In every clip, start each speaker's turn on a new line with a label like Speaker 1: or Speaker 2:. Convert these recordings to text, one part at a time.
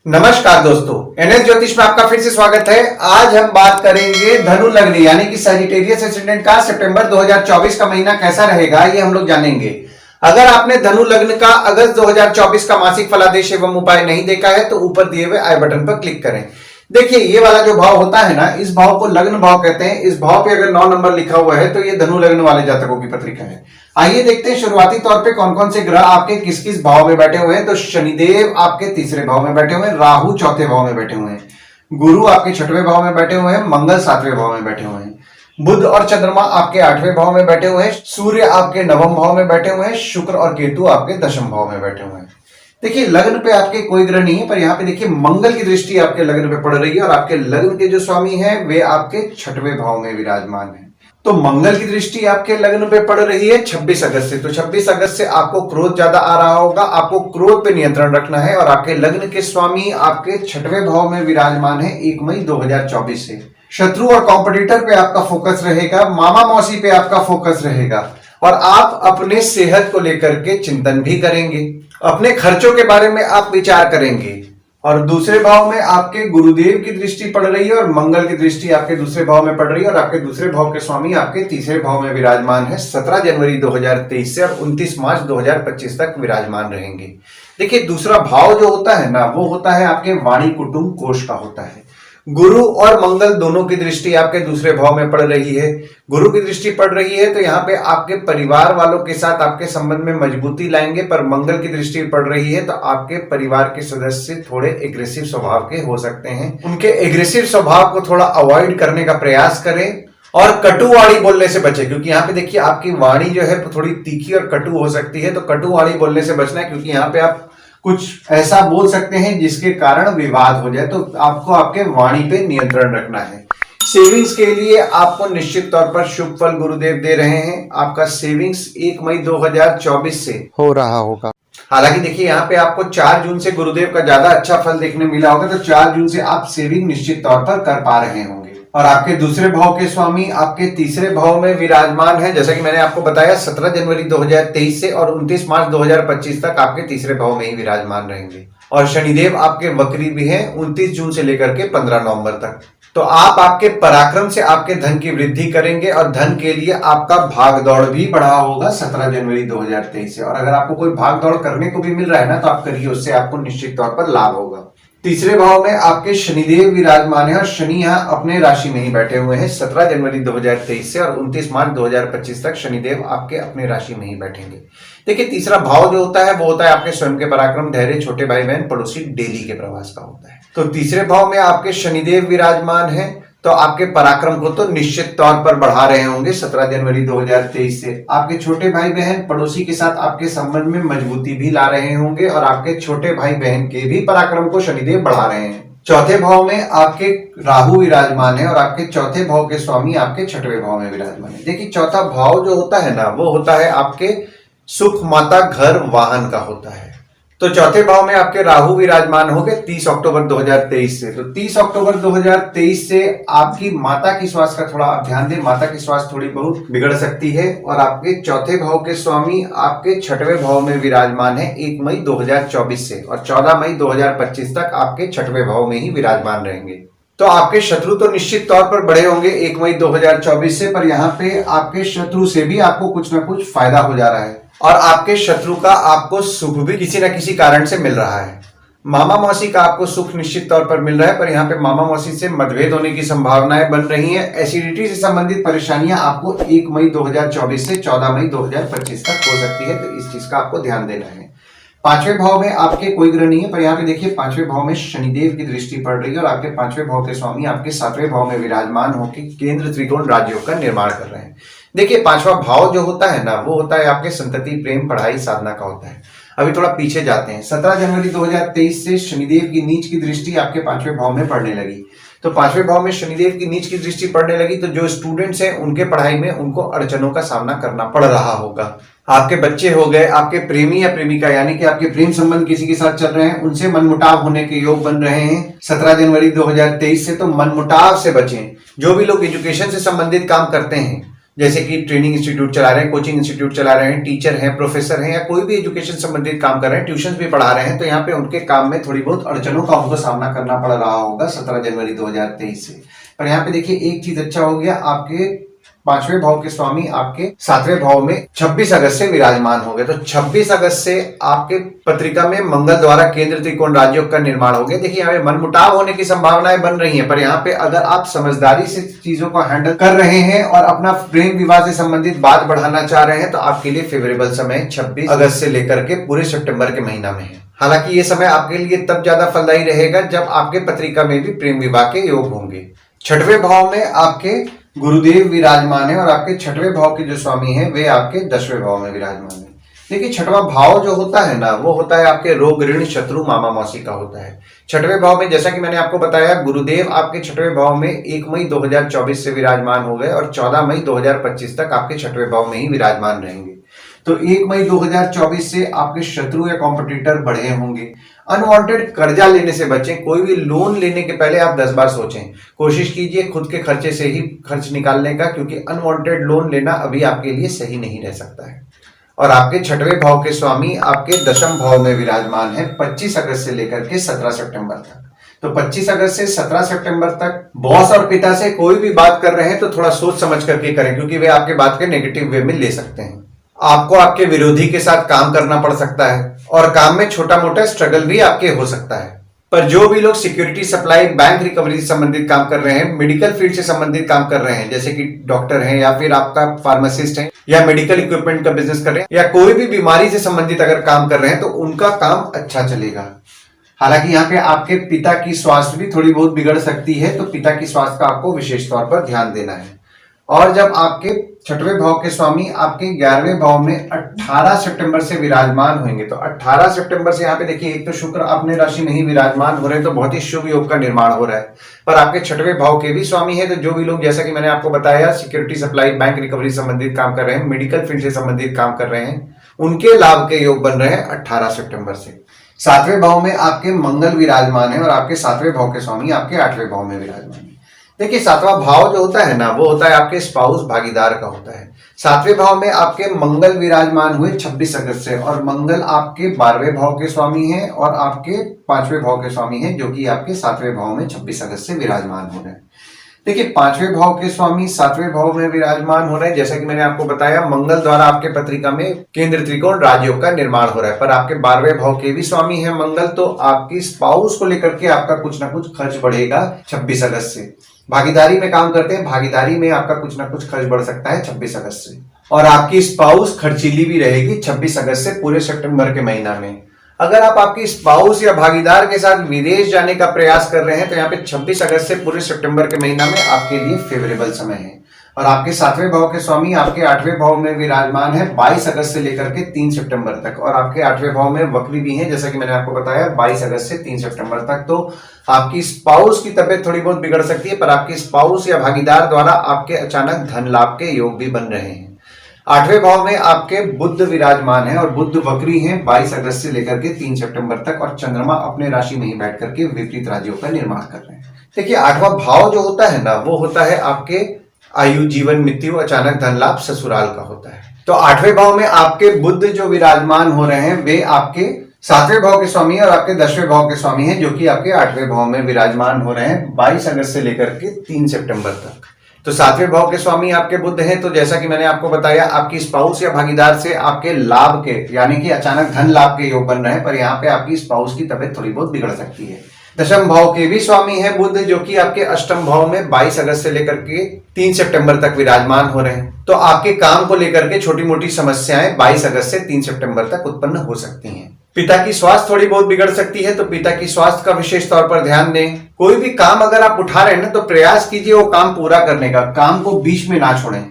Speaker 1: नमस्कार दोस्तों, एनएस ज्योतिष में आपका फिर से स्वागत है। आज हम बात करेंगे धनु लग्न यानी कि सजिटेरियस एस्टेंडेंट का सितंबर 2024 का महीना कैसा रहेगा, ये हम लोग जानेंगे। अगर आपने धनु लग्न का अगस्त 2024 का मासिक फलादेश एवं उपाय नहीं देखा है तो ऊपर दिए हुए आई बटन पर क्लिक करें। देखिए, ये वाला जो भाव होता है ना, इस भाव को लग्न भाव कहते हैं। इस भाव पे अगर 9 नंबर लिखा हुआ है तो ये धनु लग्न वाले जातकों की पत्रिका है। आइए देखते हैं शुरुआती तौर पे कौन कौन से ग्रह आपके किस किस भाव में बैठे हुए हैं। तो शनिदेव आपके तीसरे भाव में बैठे हुए हैं, राहु चौथे भाव में बैठे हुए हैं, गुरु आपके छठवें भाव में बैठे हुए हैं, मंगल सातवें भाव में बैठे हुए हैं, बुध और चंद्रमा आपके 8वें भाव में बैठे हुए हैं, सूर्य आपके 9वें भाव में बैठे हुए हैं, शुक्र और केतु आपके 10वें भाव में बैठे हुए हैं। देखिए, लग्न पे आपके कोई ग्रह नहीं है, पर यहाँ पे देखिए मंगल की दृष्टि आपके लग्न पे पड़ रही है और आपके लग्न के जो स्वामी हैं वे आपके 6वें भाव में विराजमान हैं। तो मंगल की दृष्टि आपके लग्न पे पड़ रही है 26 अगस्त से। तो 26 अगस्त से आपको क्रोध ज्यादा आ रहा होगा, आपको क्रोध पे नियंत्रण रखना है। और आपके लग्न के स्वामी आपके 6वें भाव में विराजमान है 1 मई 2024 से। शत्रु और कॉम्पिटिटर पे आपका फोकस रहेगा, मामा मौसी पे आपका फोकस रहेगा और आप अपने सेहत को लेकर के चिंतन भी करेंगे। अपने खर्चों के बारे में आप विचार करेंगे। और दूसरे भाव में आपके गुरुदेव की दृष्टि पड़ रही है और मंगल की दृष्टि आपके दूसरे भाव में पड़ रही है और आपके दूसरे भाव के स्वामी आपके तीसरे भाव में विराजमान है। 17 जनवरी 2023 से और 29 मार्च 2025 तक विराजमान रहेंगे। देखिए, दूसरा भाव जो होता है ना, वो होता है आपके वाणी कुटुंब कोष का होता है। गुरु और मंगल दोनों की दृष्टि आपके दूसरे भाव में पड़ रही है। गुरु की दृष्टि पड़ रही है तो यहाँ पे आपके परिवार वालों के साथ आपके संबंध में मजबूती लाएंगे, पर मंगल की दृष्टि पड़ रही है तो आपके परिवार के सदस्य थोड़े एग्रेसिव स्वभाव के हो सकते हैं। उनके एग्रेसिव स्वभाव को थोड़ा अवॉइड करने का प्रयास करें और कटुवाणी बोलने से बचे, क्योंकि यहाँ पे देखिए आपकी वाणी जो है थोड़ी तीखी और कटु हो सकती है। तो कटुवाणी बोलने से बचना है, क्योंकि यहाँ पे आप कुछ ऐसा बोल सकते हैं जिसके कारण विवाद हो जाए। तो आपको आपके वाणी पे नियंत्रण रखना है। सेविंग्स के लिए आपको निश्चित तौर पर शुभ फल गुरुदेव दे रहे हैं। आपका सेविंग्स 1 मई 2024 से हो रहा होगा। हालांकि देखिए, यहाँ पे आपको 4 जून से गुरुदेव का ज्यादा अच्छा फल देखने मिला होगा, तो 4 जून से आप सेविंग निश्चित तौर पर कर पा रहे होंगे। और आपके दूसरे भाव के स्वामी आपके तीसरे भाव में विराजमान है। जैसा कि मैंने आपको बताया, 17 जनवरी 2023 से और 29 मार्च 2025 तक आपके तीसरे भाव में ही विराजमान रहेंगे। और शनिदेव आपके वक्री भी हैं 29 जून से लेकर के 15 नवंबर तक। तो आप आपके पराक्रम से आपके धन की वृद्धि करेंगे और धन के लिए आपका भाग दौड़ भी बढ़ा होगा 17 जनवरी 2023 से। और अगर आपको कोई भाग दौड़ करने को भी मिल रहा है ना, तो आप करिए, उससे आपको निश्चित तौर पर लाभ होगा। तीसरे भाव में आपके शनिदेव विराजमान है और शनि यहाँ अपने राशि में ही बैठे हुए हैं। 17 जनवरी 2023 से और 29 मार्च 2025 तक शनिदेव आपके अपने राशि में ही बैठेंगे। देखिए, तीसरा भाव जो होता है वो होता है आपके स्वयं के पराक्रम, धैर्य, छोटे भाई बहन, पड़ोसी, डेली के प्रवास का होता है। तो तीसरे भाव में आपके शनिदेव विराजमान है, तो आपके पराक्रम को तो निश्चित तौर पर बढ़ा रहे होंगे 17 जनवरी 2023 से। आपके छोटे भाई बहन, पड़ोसी के साथ आपके संबंध में मजबूती भी ला रहे होंगे और आपके छोटे भाई बहन के भी पराक्रम को शनिदेव बढ़ा रहे हैं। चौथे भाव में आपके राहु विराजमान है और आपके चौथे भाव के स्वामी आपके 6वें भाव में विराजमान है। देखिए, चौथा भाव जो होता है ना, वो होता है आपके सुख, माता, घर, वाहन का होता है। तो चौथे भाव में आपके राहु विराजमान हो गए 30 अक्टूबर 2023 से। तो 30 अक्टूबर 2023 से आपकी माता की स्वास्थ्य का थोड़ा आप ध्यान दें। माता की स्वास्थ्य थोड़ी बहुत बिगड़ सकती है। और आपके चौथे भाव के स्वामी आपके 6वें भाव में विराजमान है 1 मई 2024 से और 14 मई 2025 तक आपके 6वें भाव में ही विराजमान रहेंगे। तो आपके शत्रु तो निश्चित तौर पर बढ़े होंगे 1 मई 2024 से, पर यहाँ पे आपके शत्रु से भी आपको कुछ ना कुछ फायदा हो जा रहा है और आपके शत्रु का आपको सुख भी किसी न किसी कारण से मिल रहा है। मामा मौसी का आपको सुख निश्चित तौर पर मिल रहा है, पर यहाँ पे मामा मौसी से मतभेद होने की संभावनाएं बन रही हैं। एसिडिटी से संबंधित परेशानियां आपको 1 मई 2024 से 14 मई 2025 तक हो सकती है, तो इस चीज का आपको ध्यान देना है। 5वें भाव में आपके कोई ग्रह नहीं है, पर यहाँ पे देखिए 5वें भाव में शनिदेव की दृष्टि पड़ रही है और आपके 5वें भाव के स्वामी आपके 7वें भाव में विराजमान होकर केंद्र त्रिकोण राजयोग का निर्माण कर रहे हैं। देखिए, 5वां भाव जो होता है ना, वो होता है आपके संतति, प्रेम, पढ़ाई, साधना का होता है। अभी थोड़ा पीछे जाते हैं। 17 जनवरी 2023 से शनिदेव की नीच की दृष्टि आपके 5वें भाव में पड़ने लगी। तो 5वें भाव में शनिदेव की नीच की दृष्टि पड़ने लगी, तो जो स्टूडेंट्स हैं उनके पढ़ाई में उनको अड़चनों का सामना करना पड़ रहा होगा। आपके बच्चे हो गए, आपके प्रेमी या प्रेमिका यानी कि आपके प्रेम संबंध किसी के साथ चल रहे हैं, उनसे मनमुटाव होने के योग बन रहे हैं 17 जनवरी 2023 से। तो मनमुटाव से बचें। जो भी लोग एजुकेशन से संबंधित काम करते हैं, जैसे कि ट्रेनिंग इंस्टीट्यूट चला रहे हैं, कोचिंग इंस्टीट्यूट चला रहे हैं, टीचर हैं, प्रोफेसर हैं, या कोई भी एजुकेशन संबंधित काम कर रहे हैं, ट्यूशन भी पढ़ा रहे हैं, तो यहाँ पे उनके काम में थोड़ी बहुत अड़चनों का उनको सामना करना पड़ रहा होगा 17 जनवरी 2023 से। पर यहाँ पे देखिए एक चीज अच्छा हो गया, आपके 5वें भाव के स्वामी आपके 7वें भाव में 26 अगस्त से विराजमान हो गए। तो 26 अगस्त से आपके पत्रिका में मंगल द्वारा केंद्र त्रिकोण राजयोग का निर्माण हो गया। देखिए यहाँ पे मनमुटाव होने की संभावनाएं बन रही हैं, पर यहाँ पे अगर आप समझदारी से चीजों को हैंडल कर रहे हैं और अपना प्रेम विवाह से संबंधित बात बढ़ाना चाह रहे हैं, तो आपके लिए फेवरेबल समय 26 अगस्त से लेकर के पूरे सितंबर के महीना में है। हालांकि ये समय आपके लिए तब ज्यादा फलदायी रहेगा जब आपके पत्रिका में भी प्रेम विवाह के योग होंगे। 6वें भाव में आपके गुरुदेव विराजमान है और आपके 6वें भाव के जो स्वामी हैं वे आपके 10वें भाव में विराजमान है। देखिए 6वां भाव जो होता है ना, वो होता है आपके रोग ऋण शत्रु मामा मौसी का होता है। 6वें भाव में जैसा कि मैंने आपको बताया, गुरुदेव आपके 6वें भाव में 1 मई 2024 से विराजमान हो गए और 14 मई 2025 तक आपके 6वें भाव में ही विराजमान रहेंगे। तो 1 मई 2024 से आपके शत्रु या कॉम्पिटिटर बढ़े होंगे। अनवांटेड कर्जा लेने से बचें। कोई भी लोन लेने के पहले आप 10 बार सोचें। कोशिश कीजिए खुद के खर्चे से ही खर्च निकालने का, क्योंकि अनवांटेड लोन लेना अभी आपके लिए सही नहीं रह सकता है। और आपके 6वें भाव के स्वामी आपके 10वें भाव में विराजमान है 25 अगस्त से लेकर के 17 सितंबर तक। तो 25 अगस्त से 17 सितंबर तक बॉस और पिता से कोई भी बात कर रहे हैं तो थोड़ा सोच समझ करके करें, क्योंकि वे आपके बात के नेगेटिव वे में ले सकते हैं। आपको आपके विरोधी के साथ काम करना पड़ सकता है और काम में छोटा मोटा स्ट्रगल भी आपके हो सकता है। पर जो भी लोग सिक्योरिटी सप्लाई, बैंक रिकवरी से संबंधित काम कर रहे हैं, मेडिकल फील्ड से संबंधित काम कर रहे हैं, जैसे कि डॉक्टर हैं या फिर आपका फार्मासिस्ट है या मेडिकल इक्विपमेंट का बिजनेस कर रहे हैं या कोई भी बीमारी से संबंधित अगर काम कर रहे हैं, तो उनका काम अच्छा चलेगा। हालांकि यहाँ पे आपके पिता की स्वास्थ्य भी थोड़ी बहुत बिगड़ सकती है, तो पिता की स्वास्थ्य का आपको विशेष तौर पर ध्यान देना है। और जब आपके 6वें भाव के स्वामी आपके 11वें भाव में 18 सितंबर से विराजमान होंगे, तो 18 सितंबर से यहाँ पे देखिए, एक तो शुक्र अपने राशि में ही विराजमान हो रहे हैं, तो बहुत ही शुभ योग का निर्माण हो रहा है। पर आपके 6वें भाव के भी स्वामी है, तो जो भी लोग, जैसा कि मैंने आपको बताया, सिक्योरिटी सप्लाई, बैंक रिकवरी संबंधित काम कर रहे हैं, मेडिकल फील्ड से संबंधित काम कर रहे हैं, उनके लाभ के योग बन रहे हैं 18 सितंबर से। 7वें भाव में आपके मंगल विराजमान है और आपके 7वें भाव के स्वामी आपके 8वें भाव में विराजमान है। देखिए 7वां भाव जो होता है ना, वो होता है आपके स्पाउस, भागीदार का होता है। 7वें भाव में आपके मंगल विराजमान हुए 26 अगस्त से, और मंगल आपके 12वें भाव के स्वामी हैं और आपके 5वें भाव के स्वामी हैं, जो कि आपके 7वें भाव में 26 अगस्त से विराजमान हो रहे हैं। देखिए 5वें भाव के स्वामी 7वें भाव में विराजमान हो रहे हैं। जैसा कि मैंने आपको बताया, मंगल द्वारा आपके पत्रिका में केंद्र त्रिकोण राजयोग का निर्माण हो रहा है। पर आपके 12वें भाव के भी स्वामी है मंगल, तो आपकी स्पाउस को लेकर के आपका कुछ ना कुछ खर्च बढ़ेगा 26 अगस्त से। भागीदारी में काम करते हैं, भागीदारी में आपका कुछ ना कुछ खर्च बढ़ सकता है 26 अगस्त से। और आपकी स्पाउस खर्चीली भी रहेगी 26 अगस्त से पूरे सितंबर के महीना में। अगर आप आपकी स्पाउस या भागीदार के साथ विदेश जाने का प्रयास कर रहे हैं, तो यहाँ पे 26 अगस्त से पूरे सितंबर के महीना में आपके लिए फेवरेबल समय है। और आपके 7वें भाव के स्वामी आपके 8वें भाव में विराजमान है 22 अगस्त से लेकर के 3 सितंबर तक, और आपके 8वें भाव में वक्री भी है, जैसा कि मैंने आपको बताया 22 अगस्त से 3 सितंबर तक। तो आपकी स्पाउस की तबीयत थोड़ी बहुत बिगड़ सकती है, पर आपकी स्पाउस या भागीदार द्वारा आपके अचानक धन लाभ के योग भी बन रहे हैं। 8वें भाव में आपके बुध विराजमान है और बुध वक्री हैं 22 अगस्त से लेकर के 3 सितंबर तक, और चंद्रमा अपने राशि में ही बैठ करके विपरीत राजयोग का निर्माण कर रहे हैं। देखिए 8वां भाव जो होता है ना, वो होता है आपके आयु, जीवन, मृत्यु, अचानक धन लाभ, ससुराल का होता है। तो 8वें भाव में आपके बुध जो विराजमान हो रहे हैं, वे आपके 7वें भाव के स्वामी है और आपके 10वें भाव के स्वामी हैं, जो कि आपके 8वें भाव में विराजमान हो रहे हैं 22 अगस्त से लेकर के 3 सितंबर तक। तो 7वें भाव के स्वामी आपके बुध हैं, तो जैसा कि मैंने आपको बताया, आपकी स्पाउस या भागीदार से आपके लाभ के, यानी कि अचानक धन लाभ के योग बन रहे हैं, पर यहाँ पे आपकी स्पाउस की तबीयत थोड़ी बहुत बिगड़ सकती है। 10वें भाव के भी स्वामी है बुध, जो कि आपके 8वें भाव में 22 अगस्त से लेकर के 3 सितंबर तक विराजमान हो रहे हैं। तो आपके काम को लेकर के छोटी मोटी समस्याएं 22 अगस्त से 3 सितंबर तक उत्पन्न हो सकती हैं। पिता की स्वास्थ्य थोड़ी बहुत बिगड़ सकती है, तो पिता की स्वास्थ्य का विशेष तौर पर ध्यान दें। कोई भी काम अगर आप उठा रहे हैं ना, तो प्रयास कीजिए वो काम पूरा करने का, काम को बीच में ना छोड़ें।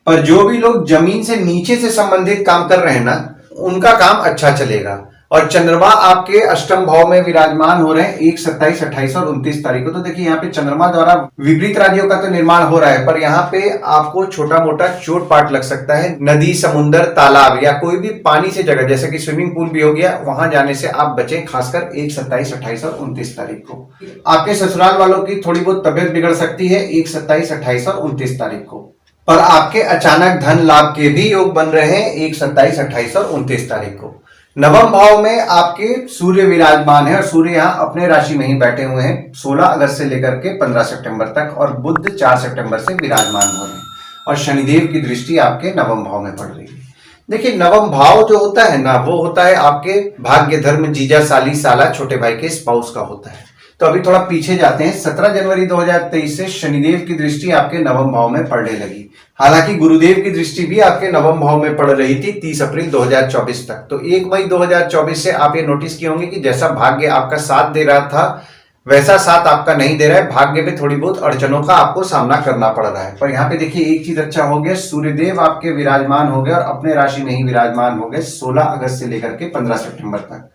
Speaker 1: पर जो भी लोग जमीन से नीचे से संबंधित काम कर रहे हैं ना, उनका काम अच्छा चलेगा। और चंद्रमा आपके 8वें भाव में विराजमान हो रहे हैं 1, 27, 28 और 29 तारीख को। तो देखिए यहाँ पे चंद्रमा द्वारा विपरीत राजयोग का तो निर्माण हो रहा है, पर यहाँ पे आपको छोटा मोटा चोट पाट लग सकता है। नदी, समुद्र, तालाब या कोई भी पानी से जगह, जैसे कि स्विमिंग पूल भी हो गया, वहां जाने से आप बचें, खासकर 1, 27, 28 और 29 तारीख को। आपके ससुराल वालों की थोड़ी बहुत तबियत बिगड़ सकती है 1, 27, 28 और 29 तारीख को। और आपके अचानक धन लाभ के भी योग बन रहे हैं 1, 27, 28 और 29 तारीख को। नवम भाव में आपके सूर्य विराजमान है और सूर्य यहाँ अपने राशि में ही बैठे हुए हैं 16 अगस्त से लेकर के 15 सितंबर तक, और बुध 4 सितंबर से विराजमान हो रहे हैं और शनिदेव की दृष्टि आपके नवम भाव में पड़ रही है। देखिए, नवम भाव जो होता है ना, वो होता है आपके भाग्य, धर्म, जीजा, साली, साला, छोटे भाई के स्पाउस का होता है। तो अभी थोड़ा पीछे जाते हैं। 17 जनवरी 2023 से शनिदेव की दृष्टि आपके नवम भाव में पड़ने लगी। हालांकि गुरुदेव की दृष्टि भी आपके नवम भाव में पड़ रही थी 30 अप्रैल 2024 तक। तो 1 मई 2024 से आप ये नोटिस किए होंगे कि जैसा भाग्य आपका साथ दे रहा था वैसा साथ आपका नहीं दे रहा है। भाग्य में थोड़ी बहुत अड़चनों का आपको सामना करना पड़ रहा है। पर यहाँ पे देखिए, एक चीज अच्छा हो गया, सूर्यदेव आपके विराजमान हो गए और अपने राशि में ही विराजमान हो गए 16 अगस्त से लेकर के 15 सितंबर तक।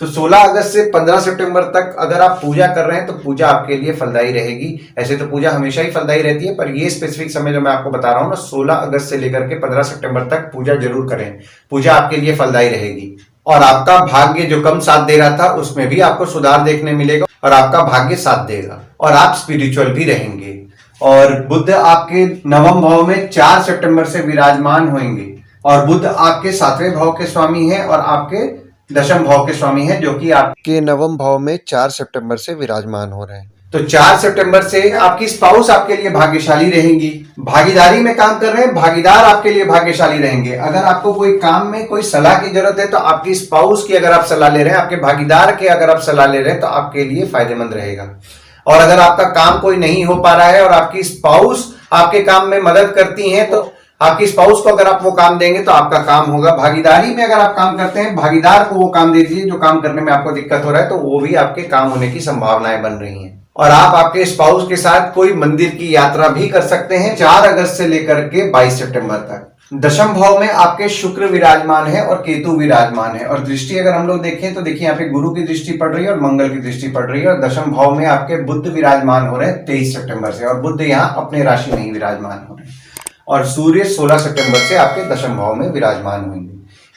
Speaker 1: तो 16 अगस्त से 15 सितंबर तक अगर आप पूजा कर रहे हैं तो पूजा आपके लिए फलदायी रहेगी। ऐसे तो पूजा हमेशा ही फलदायी रहती है, पर ये स्पेसिफिक समय जो मैं आपको बता रहा हूँ ना, 16 अगस्त से लेकर के 15 सितंबर तक पूजा जरूर करें। पूजा आपके लिए फलदायी रहेगी और आपका भाग्य जो कम साथ दे रहा था उसमें भी आपको सुधार देखने मिलेगा और आपका भाग्य साथ देगा और आप स्पिरिचुअल भी रहेंगे। और बुध आपके नवम भाव में 4 सितंबर से विराजमान होंगे और बुध आपके 7वें भाव के स्वामी हैं और आपके दशम भाव के स्वामी हैं, जो कि आपके नवम भाव में 4 सितंबर से विराजमान हो रहे हैं। तो 4 सितंबर से आपकी स्पाउस आपके लिए भाग्यशाली रहेंगी। भागीदारी में काम कर रहे हैं, भागीदार आपके लिए भाग्यशाली रहेंगे। अगर आपको कोई काम में कोई सलाह की जरूरत है तो आपकी स्पाउस की अगर आप सलाह ले रहे हैं, आपके भागीदार के अगर आप सलाह ले रहे हैं तो आपके लिए फायदेमंद रहेगा। और अगर आपका काम कोई नहीं हो पा रहा है और आपकी स्पाउस आपके काम में मदद करती है तो आपकी स्पाउस को अगर आप वो काम देंगे तो आपका काम होगा। भागीदारी में अगर आप काम करते हैं, भागीदार को वो काम दे दीजिए जो काम करने में आपको दिक्कत हो रहा है, तो वो भी आपके काम होने की संभावनाएं बन रही हैं। और आप आपके स्पाउस के साथ कोई मंदिर की यात्रा भी कर सकते हैं 4 अगस्त से लेकर के 22 सितंबर तक। दशम भाव में आपके शुक्र विराजमान है और केतु विराजमान है। और दृष्टि अगर हम लोग देखें तो देखिए, यहाँ पे गुरु की दृष्टि पड़ रही है और मंगल की दृष्टि पड़ रही है। और दशम भाव में आपके बुध विराजमान हो रहे हैं 23 सितंबर से और बुध यहाँ अपने राशि में ही विराजमान हो रहे हैं। और सूर्य 16 सितंबर से आपके दशम भाव में विराजमान होंगे।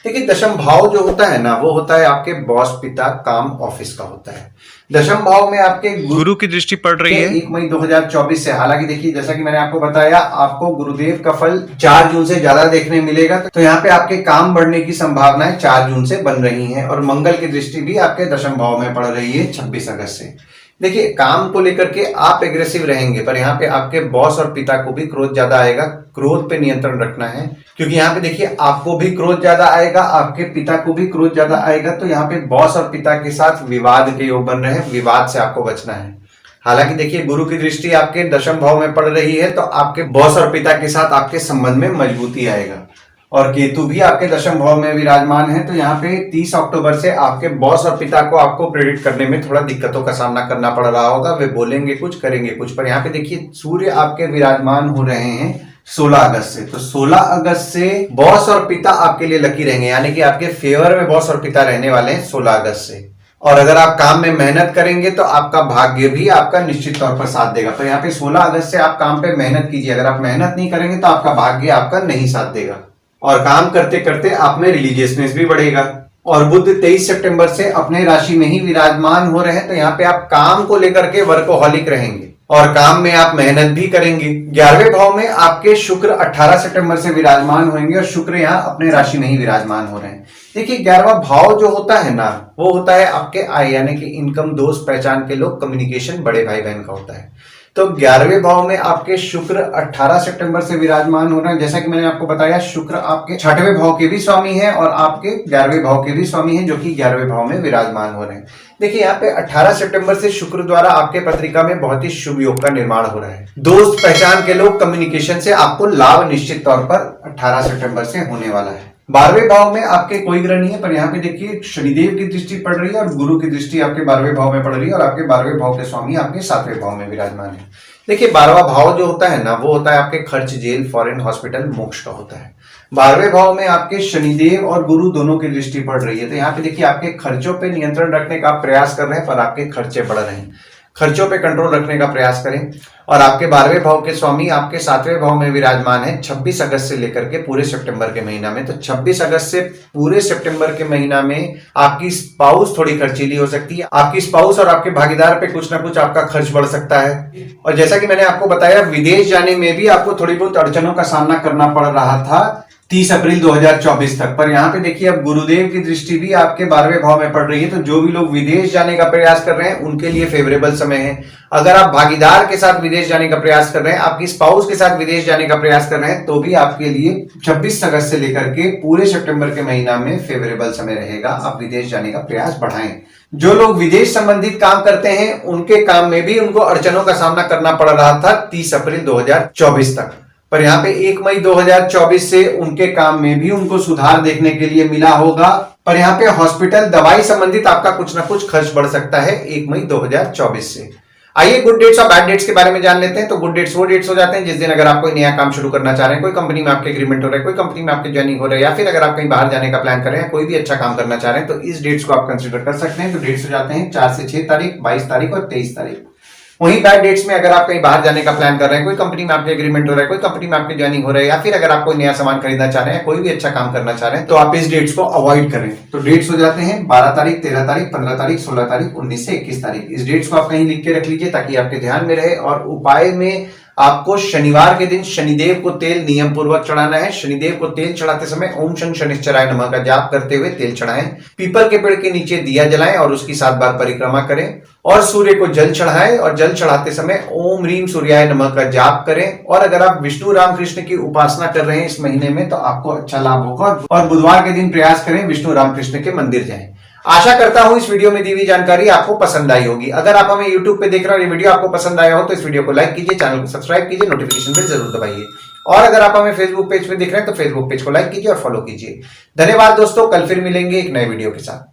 Speaker 1: देखिए, दशम भाव जो होता है ना, वो होता है आपके बॉस, पिता, काम, ऑफिस का होता है। दशम भाव में आपके गुरु की दृष्टि पड़ रही है 1 मई 2024 से। हालांकि देखिए, जैसा कि मैंने आपको बताया, आपको गुरुदेव का फल 4 जून से ज्यादा देखने मिलेगा। तो यहाँ पे आपके काम बढ़ने की संभावनाएं 4 जून से बन रही हैं। और मंगल की दृष्टि भी आपके दशम भाव में पड़ रही है 26 अगस्त से। देखिए, काम को लेकर के आप एग्रेसिव रहेंगे, पर यहाँ पे आपके बॉस और पिता को भी क्रोध ज्यादा आएगा। क्रोध पे नियंत्रण रखना है, क्योंकि यहाँ पे देखिए, आपको भी क्रोध ज्यादा आएगा, आपके पिता को भी क्रोध ज्यादा आएगा। तो यहाँ पे बॉस और पिता के साथ विवाद के योग बन रहे हैं, विवाद से आपको बचना है। हालांकि देखिए, गुरु की दृष्टि आपके दशम भाव में पड़ रही है, तो आपके बॉस और पिता के साथ आपके संबंध में मजबूती आएगा। और केतु भी आपके दशम भाव में विराजमान है, तो यहाँ पे 30 अक्टूबर से आपके बॉस और पिता को आपको प्रेरित करने में थोड़ा दिक्कतों का सामना करना पड़ रहा होगा। वे बोलेंगे कुछ, करेंगे कुछ। पर यहाँ पे देखिए, सूर्य आपके विराजमान हो रहे हैं 16 अगस्त से। तो 16 अगस्त से बॉस और पिता आपके लिए लकी रहेंगे, यानी कि आपके फेवर में बॉस और पिता रहने वाले हैं 16 अगस्त से। और अगर आप काम में मेहनत करेंगे तो आपका भाग्य भी आपका निश्चित तौर पर साथ देगा। तो यहाँ पे 16 अगस्त से आप काम पे मेहनत कीजिए। अगर आप मेहनत नहीं करेंगे तो आपका भाग्य आपका नहीं साथ देगा और काम करते करते आप में रिलीजियसनेस भी बढ़ेगा। और बुध 23 सितंबर से अपने राशि में ही विराजमान हो रहे हैं, तो यहाँ पे आप काम को लेकर के वर्कोहॉलिक रहेंगे और काम में आप मेहनत भी करेंगे। 11वें भाव में आपके शुक्र 18 सितंबर से विराजमान होंगे और शुक्र यहाँ अपने राशि में ही विराजमान हो रहे हैं। देखिए, 11वां भाव जो होता है ना, वो होता है आपके आय, यानी कि इनकम, दोस्त, पहचान के लोग, कम्युनिकेशन, बड़े भाई बहन का होता है। तो 11वें भाव में आपके शुक्र 18 सितंबर से विराजमान हो रहे हैं। जैसा कि मैंने आपको बताया, शुक्र आपके 6वें भाव के भी स्वामी हैं और आपके 11वें भाव के भी स्वामी हैं, जो कि 11वें भाव में विराजमान हो रहे हैं। देखिए, यहाँ पे 18 सितंबर से शुक्र द्वारा आपके पत्रिका में बहुत ही शुभ योग का निर्माण हो रहा है। दोस्त, पहचान के लोग, कम्युनिकेशन से आपको लाभ निश्चित तौर पर 18 सितंबर से होने वाला है। 12वें भाव में आपके कोई ग्रह नहीं है, पर यहाँ पे देखिए, शनिदेव की दृष्टि पड़ रही है और गुरु की दृष्टि आपके 12वें भाव में पड़ रही है और आपके 12वें भाव के स्वामी आपके 7वें भाव में विराजमान है। देखिए, 12वां भाव जो होता है ना, वो होता है आपके खर्च, जेल, फॉरेन, हॉस्पिटल, मोक्ष का होता है। 12वें भाव में आपके शनिदेव और गुरु दोनों की दृष्टि पड़ रही है। तो यहाँ पे देखिए, आपके खर्चों पे नियंत्रण रखने का आप प्रयास कर रहे हैं, पर आपके खर्चे बढ़ रहे हैं। खर्चों पे कंट्रोल रखने का प्रयास करें। और आपके 12वें भाव के स्वामी आपके 7वें भाव में विराजमान है 26 अगस्त से लेकर के पूरे सितंबर के महीना में। तो 26 अगस्त से पूरे सितंबर के महीना में आपकी स्पाउस थोड़ी खर्चीली हो सकती है। आपकी स्पाउस और आपके भागीदार पे कुछ ना कुछ आपका खर्च बढ़ सकता है। और जैसा कि मैंने आपको बताया, विदेश जाने में भी आपको थोड़ी बहुत अड़चनों का सामना करना पड़ रहा था 30 अप्रैल 2024 तक। पर यहाँ पे देखिए, अब गुरुदेव की दृष्टि भी आपके 12वें भाव में पड़ रही है। तो जो भी लोग विदेश जाने का प्रयास कर रहे हैं उनके लिए फेवरेबल समय है। अगर आप भागीदार के साथ विदेश जाने का प्रयास कर रहे हैं, आपकी स्पाउस के साथ विदेश जाने का प्रयास कर रहे हैं, तो भी आपके लिए 26 अगस्त से लेकर के पूरे सितंबर के महीना में फेवरेबल समय रहेगा। आप विदेश जाने का प्रयास बढ़ाएं। जो लोग विदेश संबंधित काम करते हैं उनके काम में भी उनको अड़चनों का सामना करना पड़ रहा था 30 अप्रैल 2024 तक। पर यहाँ पे 1 मई 2024 से उनके काम में भी उनको सुधार देखने के लिए मिला होगा। पर यहाँ पे हॉस्पिटल दवाई संबंधित आपका कुछ ना कुछ खर्च बढ़ सकता है 1 मई 2024 से। आइए गुड डेट्स और बैड डेट्स के बारे में जान लेते हैं। तो गुड डेट्स वो डेट्स हो जाते हैं जिस दिन अगर आप कोई नया काम शुरू करना चाह रहे हैं, कोई कंपनी में आपके एग्रीमेंट हो रहा है, कोई कंपनी में आपके ज्वाइनिंग हो रहा है, या फिर अगर आप कहीं बाहर जाने का प्लान कर रहे हैं, कोई भी अच्छा काम करना चाह रहे हैं, तो इस डेट्स को आप कंसिडर कर सकते हैं। तो डेट्स हो जाते हैं 4 से 6 तारीख, 22 तारीख और 23 तारीख। वहीं बैड डेट्स में अगर आप कहीं बाहर जाने का प्लान कर रहे हैं, कोई कंपनी में आपके एग्रीमेंट हो रहा है, कोई कंपनी में आपकी ज्वाइनिंग हो रहा है, या फिर अगर आप कोई नया सामान खरीदना चाह रहे हैं, कोई भी अच्छा काम करना चाह रहे हैं, तो आप इस डेट्स को अवॉइड करें। तो डेट्स हो जाते हैं 12 तारीख, 13 तारीख, 15 तारीख, 16 तारीख, 19 से 21 तारीख। इस डेट्स को आप कहीं लिख के रख लीजिए ताकि आपके ध्यान में रहे। और उपाय में आपको शनिवार के दिन शनिदेव को तेल नियम पूर्वक चढ़ाना है। शनिदेव को तेल चढ़ाते समय ओम शं शनिश्चराय नमः का जाप करते हुए तेल चढ़ाएं। पीपल के पेड़ के नीचे दिया जलाएं और उसकी 7 बार परिक्रमा करें। और सूर्य को जल चढ़ाएं और जल चढ़ाते समय ओम ह्रीम सूर्याय नमः का जाप करें। और अगर आप विष्णु रामकृष्ण की उपासना कर रहे हैं इस महीने में, तो आपको अच्छा लाभ होगा। और बुधवार के दिन प्रयास करें विष्णु रामकृष्ण के मंदिर जाएं। आशा करता हूं इस वीडियो में दी हुई जानकारी आपको पसंद आई होगी। अगर आप हमें YouTube पे देख रहे हो और ये वीडियो आपको पसंद आया हो तो इस वीडियो को लाइक कीजिए, चैनल को सब्सक्राइब कीजिए, नोटिफिकेशन बेल जरूर दबाइए। और अगर आप हमें Facebook पेज पे देख रहे हैं तो Facebook पेज को लाइक कीजिए और फॉलो कीजिए। धन्यवाद दोस्तों, कल फिर मिलेंगे एक नए वीडियो के साथ।